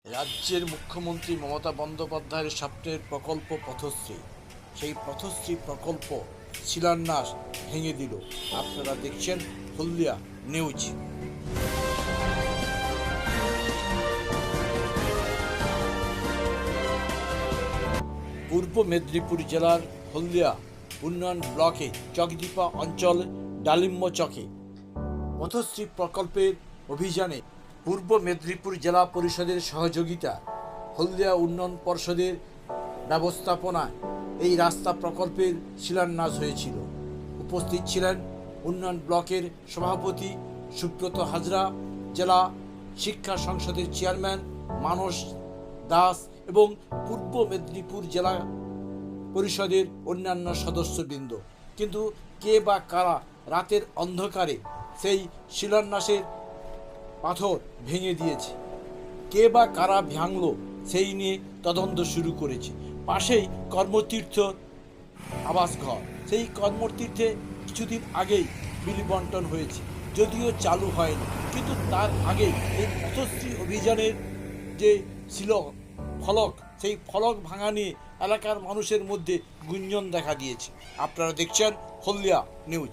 রাজ্যের মুখ্যমন্ত্রী মমতা বন্দ্যোপাধ্যায়ের স্বপ্নের প্রকল্প পথশ্রী, সেই পথশ্রী প্রকল্প শিলান্যাস ভেঙে দিল। আপনারা দেখছেন হলদিয়া নিউজ। পূর্ব মেদিনীপুর জেলার হলদিয়া উন্নয়ন ব্লকে চকদীপা অঞ্চল ডালিম্ব চকে পথশ্রী প্রকল্পের অভিযানে পূর্ব মেদিনীপুর জেলা পরিষদের সহযোগিতা হলদিয়া উন্নয়ন পর্ষদের ব্যবস্থাপনায় এই রাস্তা প্রকল্পের শিলান্যাস হয়েছিল। উপস্থিত ছিলেন উন্নয়ন ব্লকের সভাপতি সুব্রত হাজরা, জেলা শিক্ষা সংসদের চেয়ারম্যান মানস দাস এবং পূর্ব মেদিনীপুর জেলা পরিষদের অন্যান্য সদস্যবৃন্দ। কিন্তু কে বা কারা রাতের অন্ধকারে সেই শিলান্যাসের পাথর ভেঙে দিয়েছে, কে বা কারা ভাঙল সেই নিয়ে তদন্ত শুরু করেছে। পাশেই কর্মতীর্থ আবাসঘর, সেই কর্মতীর্থে কিছুদিন আগেই বিলি বন্টন হয়েছে, যদিও চালু হয়নি, কিন্তু তার আগেই এই পথশ্রী অভিযানের যে ফলক, সেই ফলক ভাঙা নিয়ে এলাকার মানুষের মধ্যে গুঞ্জন দেখা দিয়েছে। আপনারা দেখছেন হলদিয়া নিউজ।